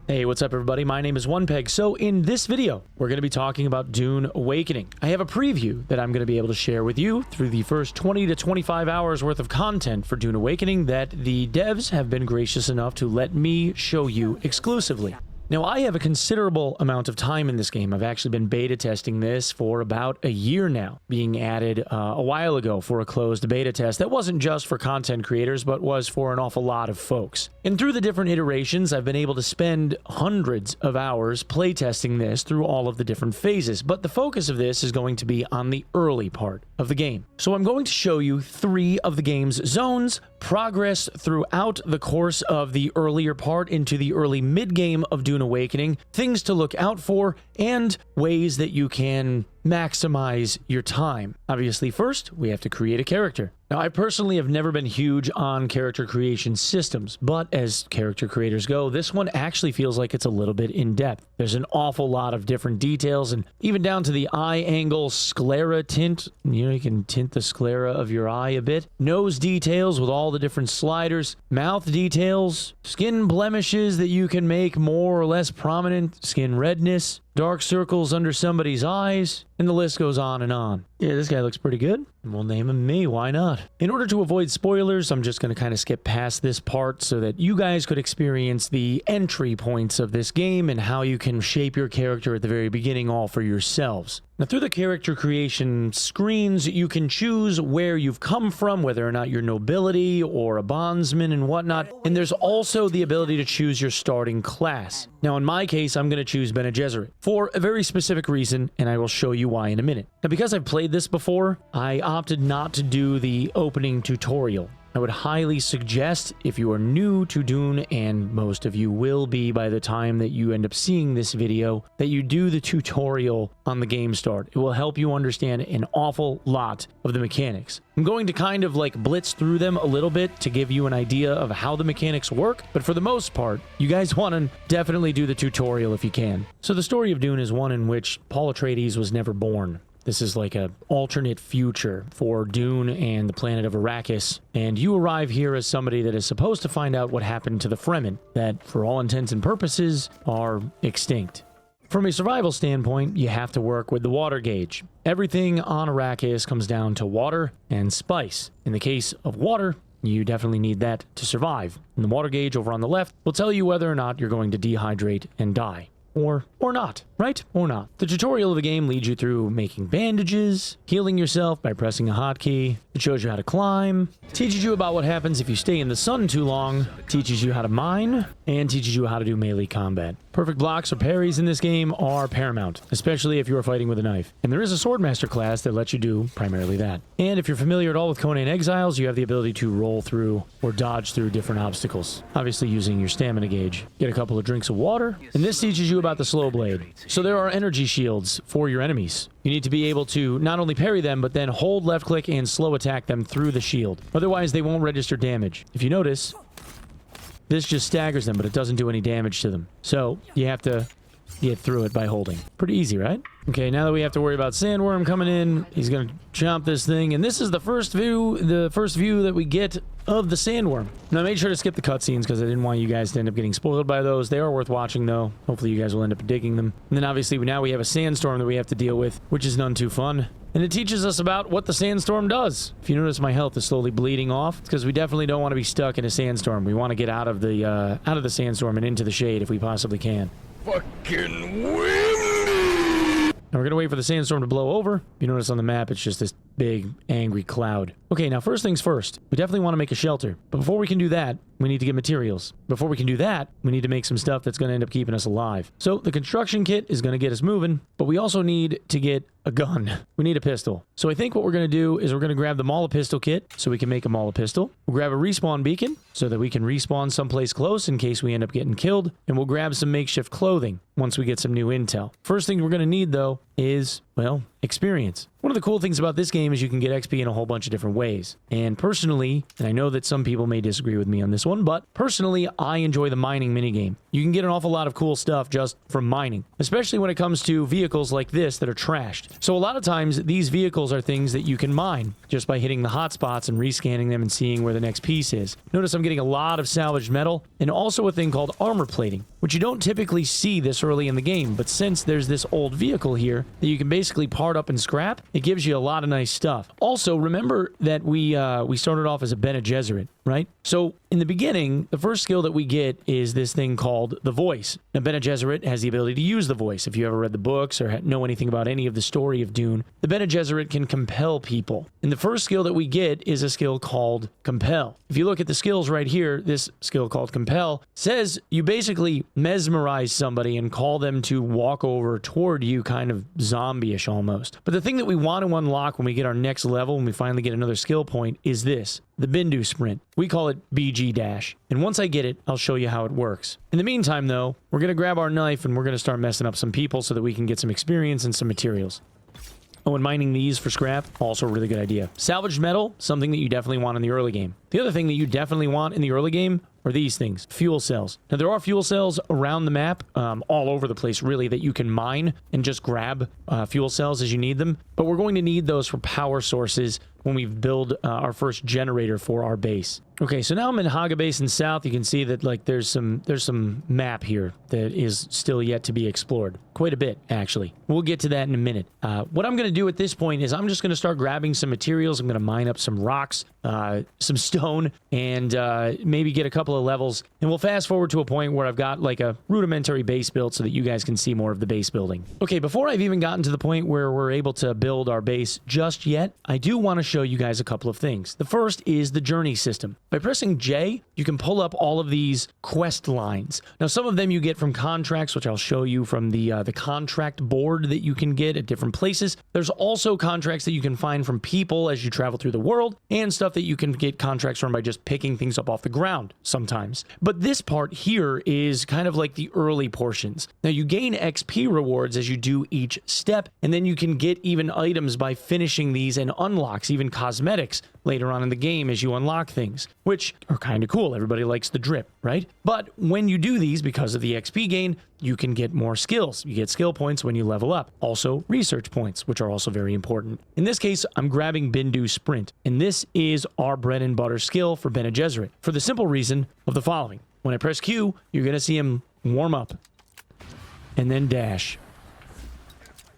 Hey, what's up everybody? My name is Onepeg. So in this video, we're going to be talking about Dune Awakening. I have a preview that I'm going to be able to share with you through the first 20 to 25 hours worth of content for Dune Awakening that the devs have been gracious enough to let me show you exclusively. Now, I have a considerable amount of time in this game. I've actually been beta testing this for about a year now, being added a while ago for a closed beta test that wasn't just for content creators, but was for an awful lot of folks. And through the different iterations, I've been able to spend hundreds of hours playtesting this through all of the different phases, but the focus of this is going to be on the early part of the game. So I'm going to show you 3 of the game's zones, progress throughout the course of the earlier part into the early mid-game of Dune Awakening, things to look out for, and ways that you can maximize your time. Obviously, first, we have to create a character. Now, I personally have never been huge on character creation systems, but as character creators go, this one actually feels like it's a little bit in-depth. There's an awful lot of different details, and even down to the eye angle sclera tint. You can tint the sclera of your eye a bit. Nose details with all the different sliders. Mouth details. Skin blemishes that you can make more or less prominent. Skin redness. Dark circles under somebody's eyes, and the list goes on and on. Yeah, this guy looks pretty good. We'll name him me, why not? In order to avoid spoilers, I'm just going to kind of skip past this part so that you guys could experience the entry points of this game and how you can shape your character at the very beginning all for yourselves. Now, through the character creation screens, you can choose where you've come from, whether or not you're nobility or a bondsman and whatnot, and there's also the ability to choose your starting class. Now, in my case, I'm going to choose Bene Gesserit for a very specific reason, and I will show you why in a minute. Now, because I've played this before, I opted not to do the opening tutorial. I would highly suggest, if you are new to Dune, and most of you will be by the time that you end up seeing this video, that you do the tutorial on the game start. It will help you understand an awful lot of the mechanics. I'm going to kind of like blitz through them a little bit to give you an idea of how the mechanics work, but for the most part, you guys want to definitely do the tutorial if you can. So the story of Dune is one in which Paul Atreides was never born. This is like an alternate future for Dune and the planet of Arrakis, and you arrive here as somebody that is supposed to find out what happened to the Fremen, that for all intents and purposes are extinct. From a survival standpoint, you have to work with the water gauge. Everything on Arrakis comes down to water and spice. In the case of water, you definitely need that to survive. And the water gauge over on the left will tell you whether or not you're going to dehydrate and die. Or not, right? Or not. The tutorial of the game leads you through making bandages, healing yourself by pressing a hotkey. It shows you how to climb, teaches you about what happens if you stay in the sun too long, teaches you how to mine, and teaches you how to do melee combat. Perfect blocks or parries in this game are paramount, especially if you are fighting with a knife. And there is a Swordmaster class that lets you do primarily that. And if you're familiar at all with Conan Exiles, you have the ability to roll through or dodge through different obstacles, obviously using your stamina gauge. Get a couple of drinks of water, and this teaches you about the slow blade. So there are energy shields for your enemies. You need to be able to not only parry them, but then hold left click and slow attack them through the shield. Otherwise, they won't register damage. If you notice, this just staggers them, but it doesn't do any damage to them. So you have to get through it by holding. Pretty easy, right? Okay, now that we have to worry about Sandworm coming in, he's going to chomp this thing, and this is the first view that we get of the Sandworm. Now, I made sure to skip the cutscenes because I didn't want you guys to end up getting spoiled by those. They are worth watching, though. Hopefully, you guys will end up digging them. And then, obviously, now we have a sandstorm that we have to deal with, which is none too fun. And it teaches us about what the sandstorm does. If you notice, my health is slowly bleeding off. It's because we definitely don't want to be stuck in a sandstorm. We want to get out of the sandstorm and into the shade if we possibly can. Fucking windy! Now we're going to wait for the sandstorm to blow over. You notice on the map, it's just this big, angry cloud. Okay, now first things first. We definitely want to make a shelter. But before we can do that, we need to get materials. Before we can do that, we need to make some stuff that's going to end up keeping us alive. So the construction kit is going to get us moving, but we also need to get a gun. We need a pistol. So I think what we're going to do is we're going to grab the Mala pistol kit so we can make a Mala pistol. We'll grab a respawn beacon so that we can respawn someplace close in case we end up getting killed. And we'll grab some makeshift clothing once we get some new intel. First thing we're going to need, though, is, well, experience. One of the cool things about this game is you can get XP in a whole bunch of different ways. And personally, and I know that some people may disagree with me on this one, but personally, I enjoy the mining minigame. You can get an awful lot of cool stuff just from mining, especially when it comes to vehicles like this that are trashed. So a lot of times, these vehicles are things that you can mine just by hitting the hotspots and rescanning them and seeing where the next piece is. Notice I'm getting a lot of salvaged metal and also a thing called armor plating, which you don't typically see this early in the game, but since there's this old vehicle here that you can basically part up and scrap, it gives you a lot of nice stuff. Also, remember that we started off as a Bene Gesserit, right? So in the beginning, the first skill that we get is this thing called the voice. Now, Bene Gesserit has the ability to use the voice. If you ever read the books or know anything about any of the story of Dune, the Bene Gesserit can compel people. And the first skill that we get is a skill called Compel. If you look at the skills right here, this skill called Compel says you basically mesmerize somebody and call them to walk over toward you, kind of zombie-ish almost. But the thing that we want to unlock when we get our next level, when we finally get another skill point, is this. The Bindu Sprint. We call it BG Dash. And once I get it, I'll show you how it works. In the meantime, though, we're going to grab our knife and we're going to start messing up some people so that we can get some experience and some materials. Oh, and mining these for scrap, also a really good idea. Salvaged metal, something that you definitely want in the early game. The other thing that you definitely want in the early game are these things, fuel cells. Now, there are fuel cells around the map, all over the place, really, that you can mine and just grab fuel cells as you need them. But we're going to need those for power sources when we build our first generator for our base. Okay, so now I'm in Haga Basin South. You can see that like there's some map here that is still yet to be explored. Quite a bit, actually. We'll get to that in a minute. What I'm going to do at this point is I'm just going to start grabbing some materials. I'm going to mine up some rocks, some stone, and maybe get a couple of levels. And we'll fast forward to a point where I've got like a rudimentary base built so that you guys can see more of the base building. Okay, before I've even gotten to the point where we're able to build our base just yet, I do want to show you guys a couple of things. The first is the journey system. By pressing J, you can pull up all of these quest lines. Now, some of them you get from contracts, which I'll show you from the contract board that you can get at different places. There's also contracts that you can find from people as you travel through the world, and stuff that you can get contracts from by just picking things up off the ground sometimes. But this part here is kind of like the early portions. Now, you gain XP rewards as you do each step, and then you can get even items by finishing these and unlocks, even cosmetics later on in the game as you unlock things, which are kind of cool. Everybody likes the drip, right? But when you do these, because of the XP gain, you can get more skills. You get skill points when you level up. Also, research points, which are also very important. In this case, I'm grabbing Bindu Sprint, and this is our bread and butter skill for Bene Gesserit, for the simple reason of the following. When I press Q, you're going to see him warm up, and then dash.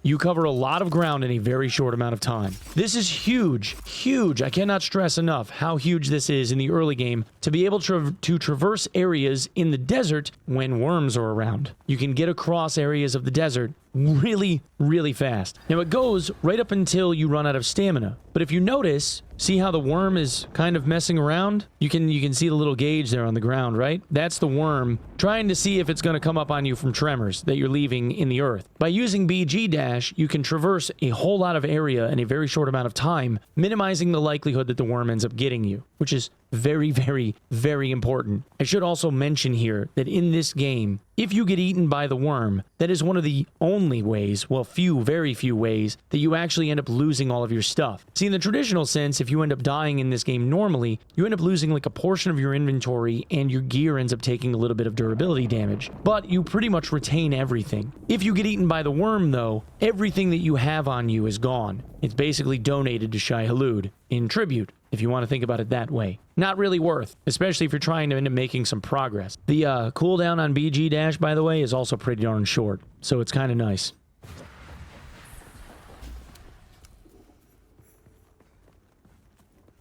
You cover a lot of ground in a very short amount of time. This is huge, huge. I cannot stress enough how huge this is in the early game to be able to traverse areas in the desert when worms are around. You can get across areas of the desert really, really fast. Now, it goes right up until you run out of stamina. But if you notice, see how the worm is kind of messing around? You can see the little gauge there on the ground, right? That's the worm trying to see if it's going to come up on you from tremors that you're leaving in the earth. By using BG Dash, you can traverse a whole lot of area in a very short amount of time, minimizing the likelihood that the worm ends up getting you, which is very, very, very important. I should also mention here that in this game, if you get eaten by the worm, that is one of the only ways, well, very few ways, that you actually end up losing all of your stuff. See, in the traditional sense, if you end up dying in this game normally, you end up losing like a portion of your inventory and your gear ends up taking a little bit of durability damage. But you pretty much retain everything. If you get eaten by the worm, though, everything that you have on you is gone. It's basically donated to Shai Hulud in tribute, if you want to think about it that way. Not really worth, especially if you're trying to end up making some progress. The cooldown on BG Dash, by the way, is also pretty darn short, so it's kind of nice.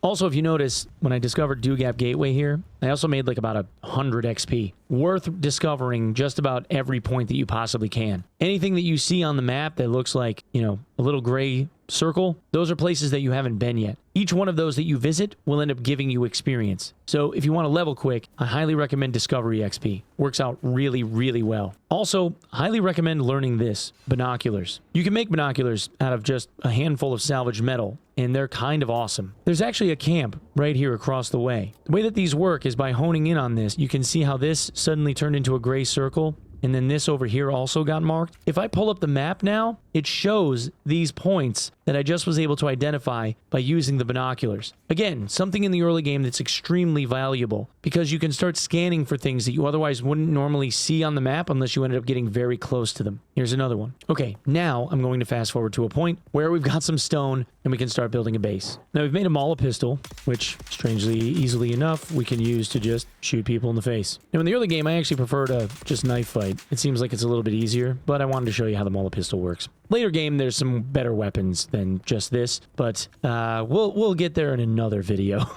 Also, if you notice, when I discovered Dugap Gateway here, I also made like about 100 XP. Worth discovering just about every point that you possibly can. Anything that you see on the map that looks like, you know, a little gray circle, those are places that you haven't been yet. Each one of those that you visit will end up giving you experience. So if you want to level quick, I highly recommend Discovery XP. Works out really, really well. Also, highly recommend learning this, binoculars. You can make binoculars out of just a handful of salvaged metal, and they're kind of awesome. There's actually a camp right here across the way. The way that these work is by honing in on this, you can see how this suddenly turned into a gray circle. and then this over here also got marked. If I pull up the map now, it shows these points that I just was able to identify by using the binoculars. Again, something in the early game that's extremely valuable because you can start scanning for things that you otherwise wouldn't normally see on the map unless you ended up getting very close to them. Here's another one. Okay, now I'm going to fast forward to a point where we've got some stone and we can start building a base. Now we've made a Mala pistol, which strangely, easily enough, we can use to just shoot people in the face. Now in the early game, I actually prefer to just knife fight. It seems like it's a little bit easier, but I wanted to show you how the Mala pistol works. Later game, there's some better weapons than just this, but we'll get there in another video.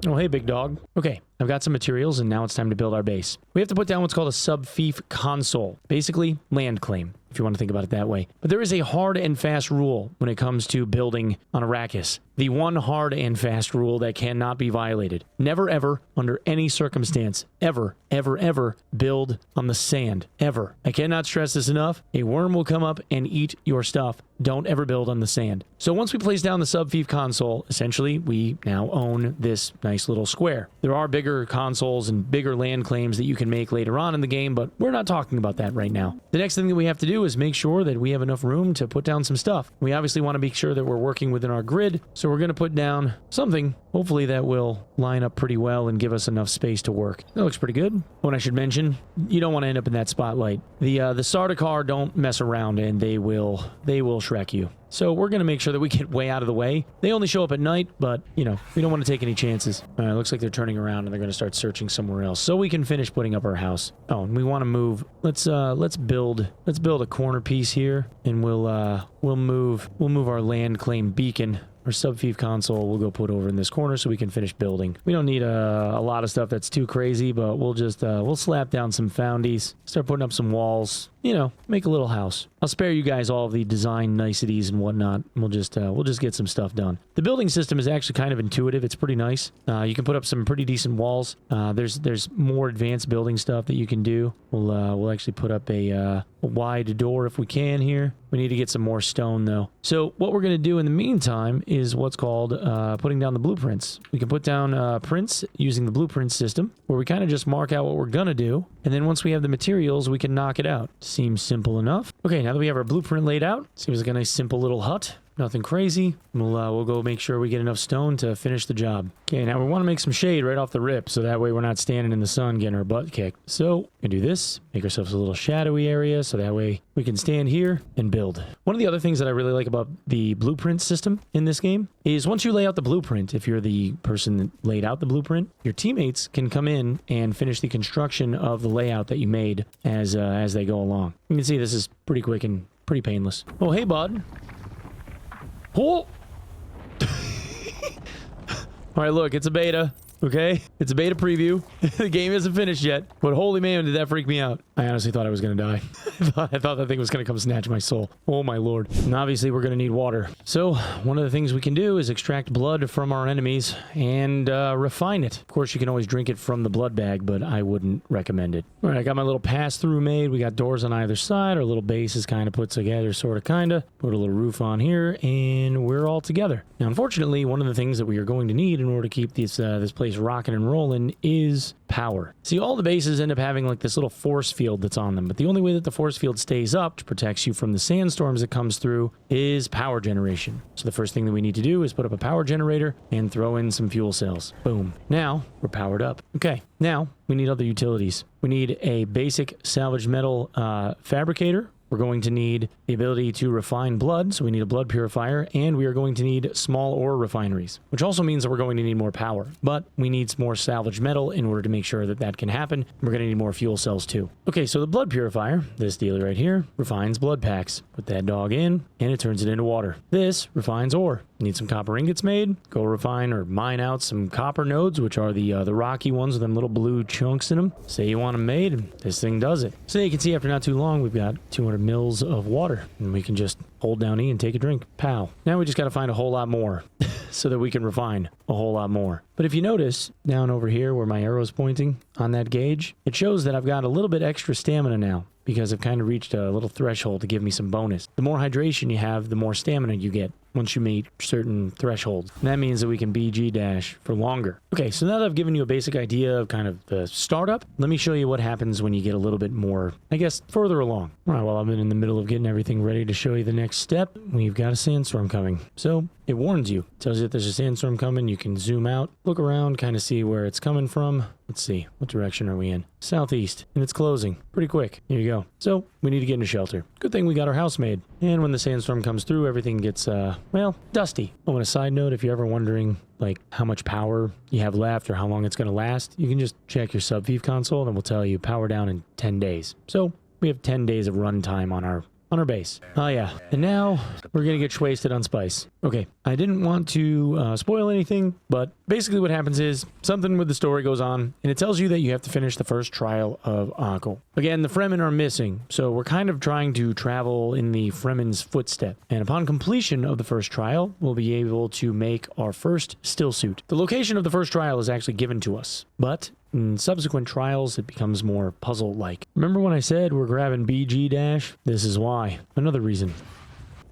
Oh, hey, big dog. Okay, I've got some materials, and now it's time to build our base. We have to put down what's called a sub-fief console. Basically, land claim, if you want to think about it that way. But there is a hard and fast rule when it comes to building on Arrakis. The one hard and fast rule that cannot be violated. Never, ever, under any circumstance, ever, ever, ever build on the sand. Ever. I cannot stress this enough. A worm will come up and eat your stuff. Don't ever build on the sand. So once we place down the sub-fief console, essentially, we now own this nice little square. There are bigger consoles and bigger land claims that you can make later on in the game, but we're not talking about that right now. The next thing that we have to do is make sure that we have enough room to put down some stuff. We obviously want to make sure that we're working within our grid, so we're going to put down something, hopefully that will line up pretty well and give us enough space to work. That looks pretty good. What I should mention, you don't want to end up in that spotlight. The Sardaukar don't mess around, and they will Shrek you. So we're going to make sure that we get way out of the way. They only show up at night, but, you know, we don't want to take any chances. All right, looks like they're turning around and they're going to start searching somewhere else so we can finish putting up our house. Oh, and we want to move. Let's build a corner piece here, and we'll move our land claim beacon. Our sub-fief console we'll go put over in this corner so we can finish building. We don't need a lot of stuff that's too crazy, but we'll just we'll slap down some foundies, start putting up some walls, you know, make a little house. I'll spare you guys all of the design niceties and whatnot. We'll just get some stuff done. The building system is actually kind of intuitive. It's pretty nice. You can put up some pretty decent walls. There's more advanced building stuff that you can do. We'll actually put up a wide door if we can here. We need to get some more stone though. So what we're going to do in the meantime is what's called putting down the blueprints. We can put down prints using the blueprint system where we kind of just mark out what we're going to do. And then once we have the materials, we can knock it out. Seems simple enough. Okay, now that we have our blueprint laid out, seems like a nice simple little hut. Nothing crazy. We'll go make sure we get enough stone to finish the job. Okay, now we want to make some shade right off the rip, so that way we're not standing in the sun getting our butt kicked. So, we can do this, make ourselves a little shadowy area, so that way we can stand here and build. One of the other things that I really like about the blueprint system in this game is once you lay out the blueprint, if you're the person that laid out the blueprint, your teammates can come in and finish the construction of the layout that you made as they go along. You can see this is pretty quick and pretty painless. Oh, hey, bud. Oh! All right, look, it's a beta, okay? It's a beta preview. The game isn't finished yet, but holy man, did that freak me out. I honestly thought I was going to die. I thought that thing was going to come snatch my soul. Oh, my lord. And obviously, we're going to need water. So, one of the things we can do is extract blood from our enemies and refine it. Of course, you can always drink it from the blood bag, but I wouldn't recommend it. All right, I got my little pass-through made. We got doors on either side. Our little base is kind of put together, sort of, kind of. Put a little roof on here, and we're all together. Now, unfortunately, one of the things that we are going to need in order to keep this place rocking and rolling is power. See, all the bases end up having like this little force field that's on them, but the only way that the force field stays up, which protects you from the sandstorms that comes through, is power generation. So the first thing that we need to do is put up a power generator and throw in some fuel cells. Boom. Now we're powered up. Okay, now we need other utilities. We need a basic salvage metal fabricator. We're going to need the ability to refine blood, so we need a blood purifier, and we are going to need small ore refineries, which also means that we're going to need more power, but we need more salvage metal in order to make sure that that can happen. We're going to need more fuel cells too. Okay, so the blood purifier, this dealer right here, refines blood packs. Put that dog in, and it turns it into water. This refines ore. Need some copper ingots made, go refine or mine out some copper nodes, which are the rocky ones with them little blue chunks in them. Say you want them made, and this thing does it. So you can see after not too long, we've got 200 mils of water, and we can just hold down E and take a drink. Pow. Now we just got to find a whole lot more so that we can refine a whole lot more. But if you notice, down over here where my arrow's pointing on that gauge, it shows that I've got a little bit extra stamina now. because I've kind of reached a little threshold to give me some bonus. The more hydration you have, the more stamina you get once you meet certain thresholds. And that means that we can BG dash for longer. Okay, so now that I've given you a basic idea of kind of the startup, let me show you what happens when you get a little bit more, I guess, further along. All right, well, I've been in the middle of getting everything ready to show you the next step. We've got a sandstorm coming. So it warns you, tells you that there's a sandstorm coming. You can zoom out, look around, kind of see where it's coming from. Let's see, what direction are we in? Southeast, and it's closing pretty quick. Here you go. So we need to get into shelter. Good thing we got our house made. And when the sandstorm comes through, everything gets, well, dusty. Oh, and a side note, if you're ever wondering, like, how much power you have left or how long it's going to last, you can just check your subvive console and we'll tell you power down in 10 days. So we have 10 days of runtime on our base. Oh yeah, and now we're gonna get wasted on spice. Okay, I didn't want to spoil anything, but basically what happens is something with the story goes on, and it tells you that you have to finish the first trial of Akko. Again, the Fremen are missing, so we're kind of trying to travel in the Fremen's footstep. And upon completion of the first trial, we'll be able to make our first still suit. The location of the first trial is actually given to us, but in subsequent trials, it becomes more puzzle-like. Remember when I said we're grabbing BG dash? This is why. Another reason.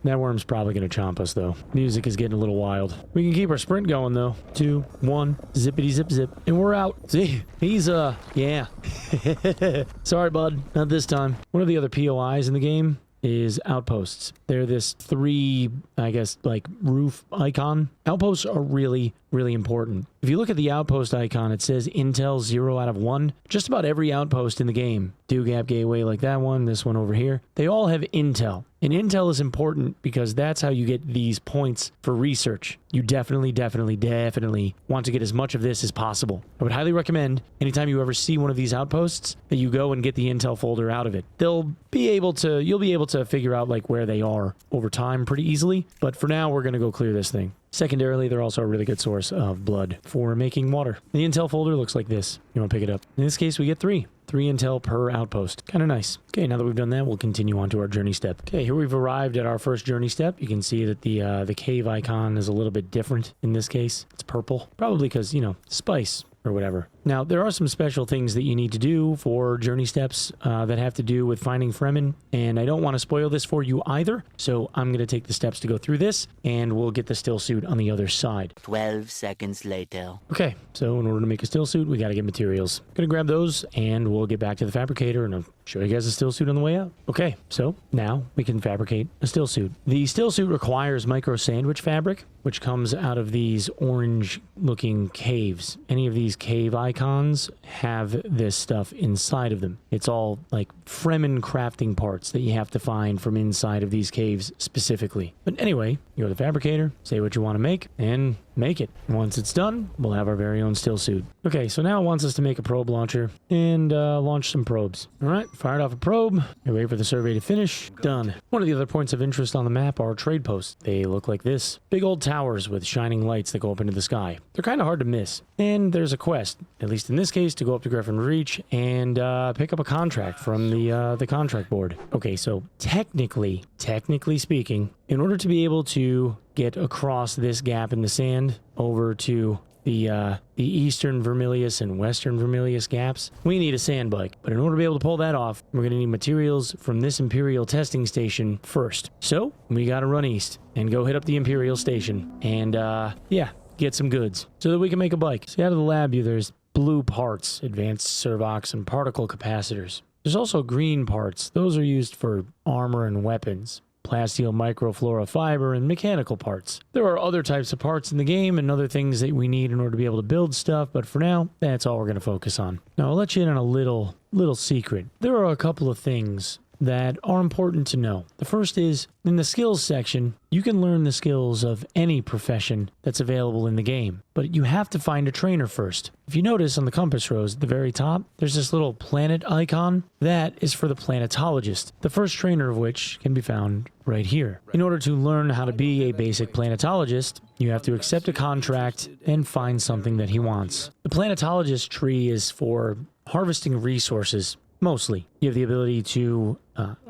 That worm's probably going to chomp us, though. Music is getting a little wild. We can keep our sprint going, though. 2, 1, zippity zip zip, and we're out. See? He's, yeah. Sorry, bud. Not this time. One of the other POIs in the game is outposts. They're this 3, I guess, like roof icon. Outposts are really, really important. If you look at the outpost icon, it says Intel 0 out of 1. Just about every outpost in the game, Dew Gap Gateway like that one, this one over here, they all have Intel. And Intel is important because that's how you get these points for research. You definitely want to get as much of this as possible. I would highly recommend anytime you ever see one of these outposts that you go and get the Intel folder out of it. You'll be able to figure out like where they are over time pretty easily. But for now, we're going to go clear this thing. Secondarily, they're also a really good source of blood for making water. The Intel folder looks like this. You want to pick it up. In this case, we get 3 Intel per outpost. Kind of nice. Okay, now that we've done that, we'll continue on to our journey step. Okay, here we've arrived at our first journey step. You can see that the cave icon is a little bit different in this case. It's purple. Probably because, you know, spice or whatever. Now, there are some special things that you need to do for journey steps that have to do with finding Fremen, and I don't want to spoil this for you either, so I'm going to take the steps to go through this, and we'll get the still suit on the other side. 12 seconds later. Okay, so in order to make a still suit, we got to get materials. Gonna grab those, and we'll get back to the fabricator, and I'll show you guys a still suit on the way out. Okay, so now we can fabricate a still suit. The still suit requires micro sandwich fabric, which comes out of these orange-looking caves. Any of these cave icons have this stuff inside of them. It's all like Fremen crafting parts that you have to find from inside of these caves specifically. But anyway, you go to the fabricator, say what you want to make, and make it. Once it's done, we'll have our very own still suit. Okay, so now it wants us to make a probe launcher and launch some probes. All right, fired off a probe. We wait for the survey to finish. Done. One of the other points of interest on the map are trade posts. They look like this. Big old towers with shining lights that go up into the sky. They're kind of hard to miss. And there's a quest, at least in this case, to go up to Griffin Reach and pick up a contract from the contract board. Okay, so technically speaking, in order to be able to get across this gap in the sand over to the eastern Vermilius and western Vermilius gaps, we need a sand bike. But in order to be able to pull that off, we're going to need materials from this Imperial testing station first. So we got to run east and go hit up the Imperial station and, yeah, get some goods so that we can make a bike. See, out of the lab, there's blue parts, advanced servox and particle capacitors. There's also green parts. Those are used for armor and weapons. Plasteel microflora fiber, and mechanical parts. There are other types of parts in the game and other things that we need in order to be able to build stuff, but for now, that's all we're going to focus on. Now, I'll let you in on a little secret. There are a couple of things that are important to know. The first is, in the skills section, you can learn the skills of any profession that's available in the game, but you have to find a trainer first. If you notice on the compass rose at the very top, there's this little planet icon. That is for the planetologist, the first trainer of which can be found right here. In order to learn how to be a basic planetologist, you have to accept a contract and find something that he wants. The planetologist tree is for harvesting resources. Mostly. You have the ability to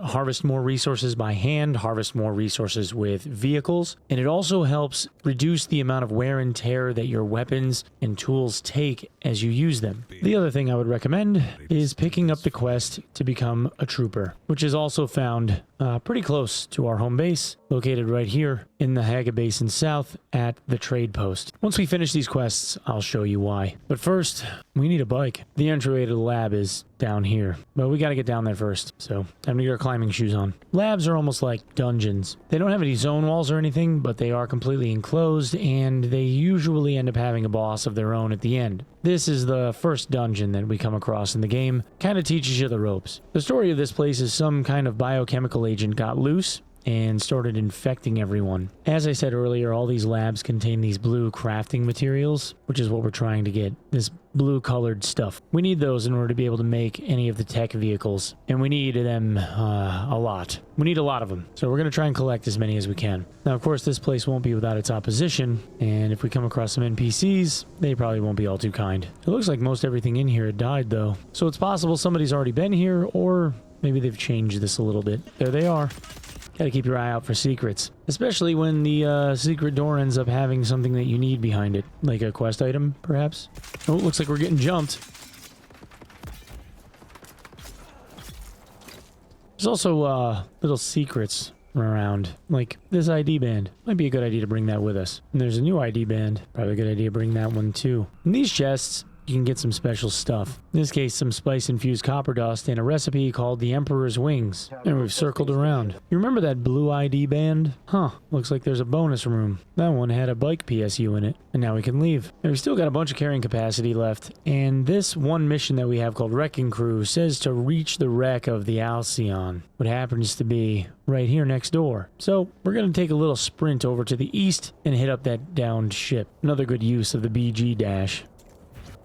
harvest more resources by hand, harvest more resources with vehicles, and it also helps reduce the amount of wear and tear that your weapons and tools take as you use them. The other thing I would recommend is picking up the quest to become a trooper, which is also found pretty close to our home base, located right here in the Haga Basin South at the trade post. Once we finish these quests, I'll show you why. But first, we need a bike. The entryway to the lab is down here, but we got to get down there first, so time to get our climbing shoes on. Labs are almost like dungeons. They don't have any zone walls or anything, but they are completely enclosed, and they usually end up having a boss of their own at the end. This is the first dungeon that we come across in the game. Kind of teaches you the ropes. The story of this place is some kind of biochemical agent got loose and started infecting everyone. As I said earlier, all these labs contain these blue crafting materials, which is what we're trying to get. This blue colored stuff. We need those in order to be able to make any of the tech vehicles, and we need them a lot. We need a lot of them, so we're going to try and collect as many as we can. Now, of course, this place won't be without its opposition, and if we come across some NPCs, they probably won't be all too kind. It looks like most everything in here had died, though, so it's possible somebody's already been here, or maybe they've changed this a little bit. There they are. Gotta keep your eye out for secrets, especially when the secret door ends up having something that you need behind it, like a quest item, perhaps. Oh, it looks like we're getting jumped. There's also little secrets around, like this ID band. Might be a good idea to bring that with us. And there's a new ID band. Probably a good idea to bring that one too. In these chests, you can get some special stuff. In this case, some spice-infused copper dust and a recipe called the Emperor's Wings. And we've circled around. You remember that blue ID band? Huh, looks like there's a bonus room. That one had a bike PSU in it. And now we can leave. And we've still got a bunch of carrying capacity left. And this one mission that we have called Wrecking Crew says to reach the wreck of the Alcyon, what happens to be right here next door. So we're going to take a little sprint over to the east and hit up that downed ship. Another good use of the BG dash.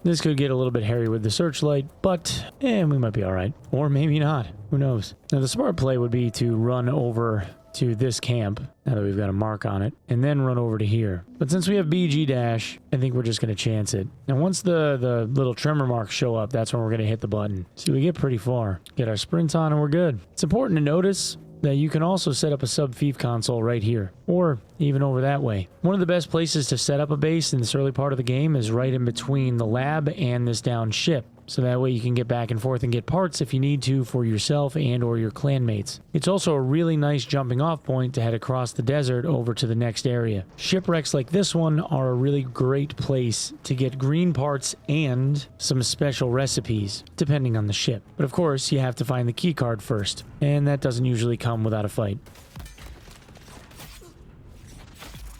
This could get a little bit hairy with the searchlight, but we might be alright. Or maybe not. Who knows? Now, the smart play would be to run over to this camp, now that we've got a mark on it, and then run over to here. But since we have BG dash, I think we're just going to chance it. Now, once the little tremor marks show up, that's when we're going to hit the button. See, we get pretty far. Get our sprints on and we're good. It's important to notice that you can also set up a sub-fief console right here, or even over that way. One of the best places to set up a base in this early part of the game is right in between the lab and this downed ship. So that way you can get back and forth and get parts if you need to for yourself and or your clanmates. It's also a really nice jumping off point to head across the desert over to the next area. Shipwrecks like this one are a really great place to get green parts and some special recipes, depending on the ship. But of course, you have to find the key card first, and that doesn't usually come without a fight.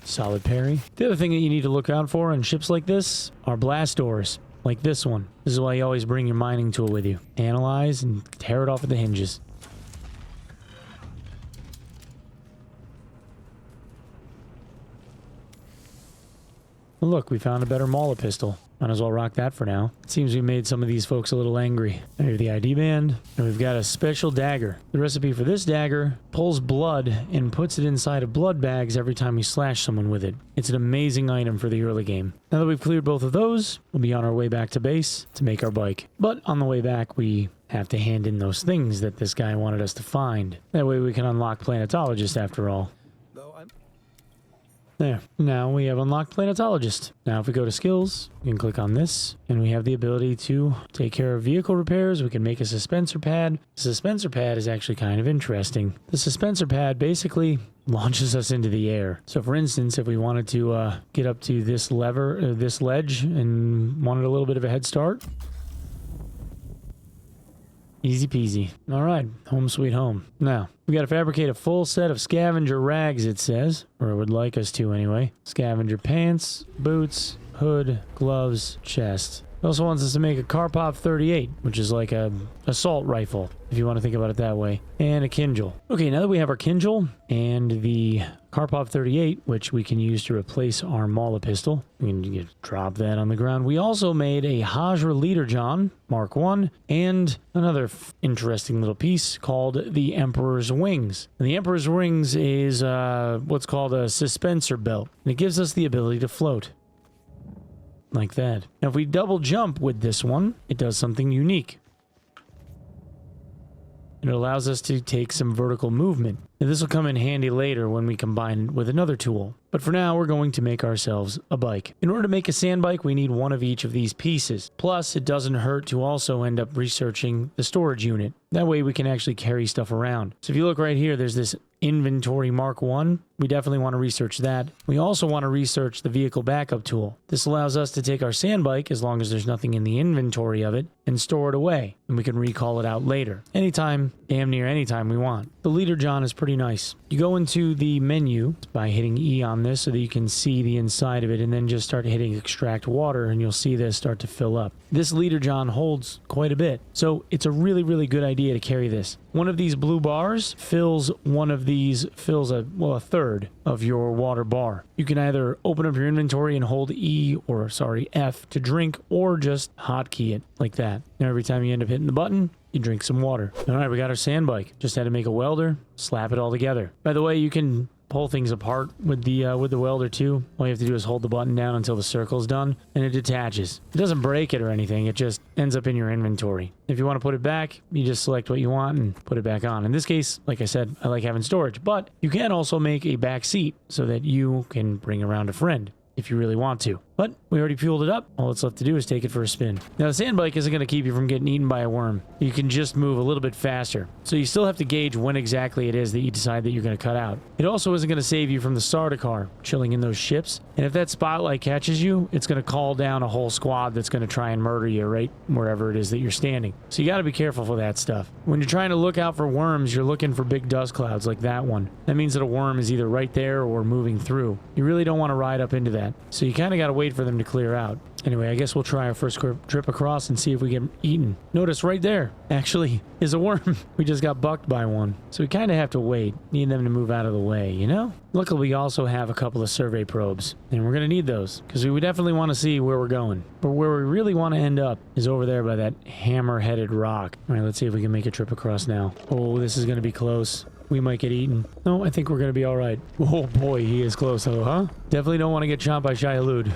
Solid parry. The other thing that you need to look out for on ships like this are blast doors. Like this one. This is why you always bring your mining tool with you. Analyze and tear it off at the hinges. Well, look, we found a better Mauler pistol. Might as well rock that for now. It seems we made some of these folks a little angry. There we have the ID band, and we've got a special dagger. The recipe for this dagger pulls blood and puts it inside of blood bags every time you slash someone with it. It's an amazing item for the early game. Now that we've cleared both of those, we'll be on our way back to base to make our bike. But on the way back, we have to hand in those things that this guy wanted us to find. That way we can unlock Planetologist after all. There. Now we have unlocked Planetologist. Now if we go to skills, we can click on this, and we have the ability to take care of vehicle repairs. We can make a suspensor pad. The suspensor pad is actually kind of interesting. The suspensor pad basically launches us into the air. So for instance, if we wanted to get up to this this ledge and wanted a little bit of a head start, easy peasy. All right, home sweet home. Now, we got to fabricate a full set of scavenger rags, it says, or it would like us to anyway. Scavenger pants, boots, hood, gloves, chest. It also wants us to make a Karpov 38, which is like a assault rifle, if you want to think about it that way, and a Kinjal. Okay, now that we have our Kinjal and the Karpov 38, which we can use to replace our Mauler pistol, we can drop that on the ground. We also made a Hajra Leader-John Mark 1 and another interesting little piece called the Emperor's Wings. And the Emperor's Wings is what's called a suspensor belt, and it gives us the ability to float. Like that. Now, if we double jump with this one, it does something unique. and it allows us to take some vertical movement. And this will come in handy later when we combine it with another tool. But for now, we're going to make ourselves a bike. In order to make a sand bike, we need one of each of these pieces. Plus, it doesn't hurt to also end up researching the storage unit. That way we can actually carry stuff around. So if you look right here, there's this inventory Mark 1. We definitely want to research that. We also want to research the vehicle backup tool. This allows us to take our sand bike, as long as there's nothing in the inventory of it, and store it away. And we can recall it out later. Anytime, damn near anytime we want. The leader John is pretty nice. You go into the menu by hitting E on this so that you can see the inside of it, and then just start hitting extract water, and you'll see this start to fill up. This leader John holds quite a bit, so it's a really, really good idea to carry this. One of these blue bars fills a third of your water bar. You can either open up your inventory and hold F to drink, or just hotkey it like that. Now every time you end up hitting the button, you drink some water. All right, we got our sand bike. Just had to make a welder, slap it all together. By the way, you can pull things apart with the welder too. All you have to do is hold the button down until the circle's done, and it detaches. It doesn't break it or anything. It just ends up in your inventory. If you want to put it back, you just select what you want and put it back on. In this case, like I said, I like having storage, but you can also make a back seat so that you can bring around a friend if you really want to. But we already fueled it up. All that's left to do is take it for a spin. Now, the sand bike isn't going to keep you from getting eaten by a worm. You can just move a little bit faster. So you still have to gauge when exactly it is that you decide that you're going to cut out. It also isn't going to save you from the starter car chilling in those ships. And if that spotlight catches you, it's going to call down a whole squad that's going to try and murder you right wherever it is that you're standing. So you got to be careful for that stuff. When you're trying to look out for worms, you're looking for big dust clouds like that one. That means that a worm is either right there or moving through. You really don't want to ride up into that. So you kind of got to wait for them to clear out. Anyway, I guess we'll try our first trip across and see if we get eaten. Notice right there, actually, is a worm. We just got bucked by one. So we kind of have to wait. Need them to move out of the way, you know? Luckily, we also have a couple of survey probes, and we're going to need those because we definitely want to see where we're going. But where we really want to end up is over there by that hammer-headed rock. All right, let's see if we can make a trip across now. Oh, this is going to be close. We might get eaten. No, I think we're going to be all right. Oh boy, he is close though, huh? Definitely don't want to get chomped by Shia-Lud.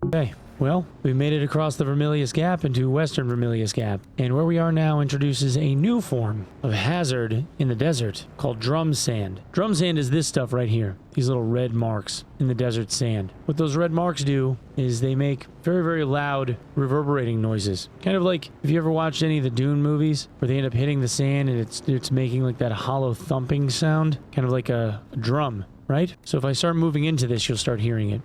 Okay, well, we made it across the Vermilius Gap into Western Vermilius Gap, and where we are now introduces a new form of hazard in the desert called drum sand. Drum sand is this stuff right here, these little red marks in the desert sand. What those red marks do is they make very, very loud reverberating noises. Kind of like if you ever watched any of the Dune movies where they end up hitting the sand and it's making like that hollow thumping sound, kind of like a drum, right? So if I start moving into this, you'll start hearing it.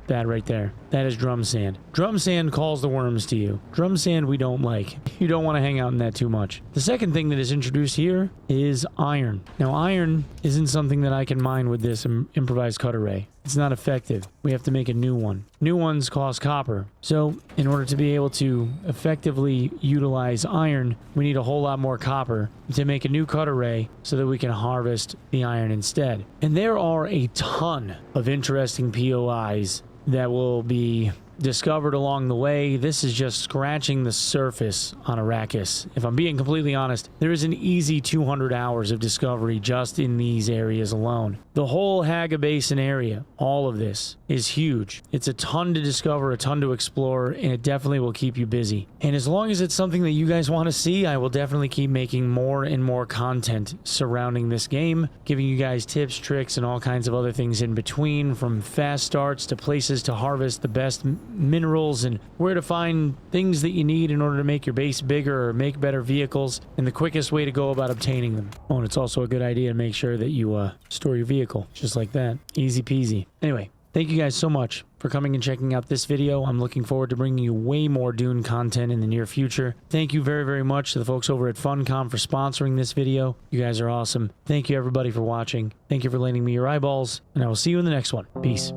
That right there. That is drum sand. Drum sand calls the worms to you. Drum sand we don't like. You don't want to hang out in that too much. The second thing that is introduced here is iron. Now, iron isn't something that I can mine with this improvised cut array. It's not effective. We have to make a new one. New ones cost copper. So, in order to be able to effectively utilize iron, we need a whole lot more copper to make a new cut array so that we can harvest the iron instead. And there are a ton of interesting POIs that will be discovered along the way. This is just scratching the surface on Arrakis. If I'm being completely honest, there is an easy 200 hours of discovery just in these areas alone. The whole Haga Basin area, all of this, is huge. It's a ton to discover, a ton to explore, and it definitely will keep you busy. And as long as it's something that you guys want to see, I will definitely keep making more and more content surrounding this game, giving you guys tips, tricks, and all kinds of other things in between, from fast starts to places to harvest the best minerals and where to find things that you need in order to make your base bigger or make better vehicles, and the quickest way to go about obtaining them. Oh, and it's also a good idea to make sure that you store your vehicle just like that. Easy peasy. Anyway, thank you guys so much for coming and checking out this video. I'm looking forward to bringing you way more Dune content in the near future. Thank you very, very much to the folks over at Funcom for sponsoring this video. You guys are awesome. Thank you everybody for watching. Thank you for lending me your eyeballs, and I will see you in the next one. Peace.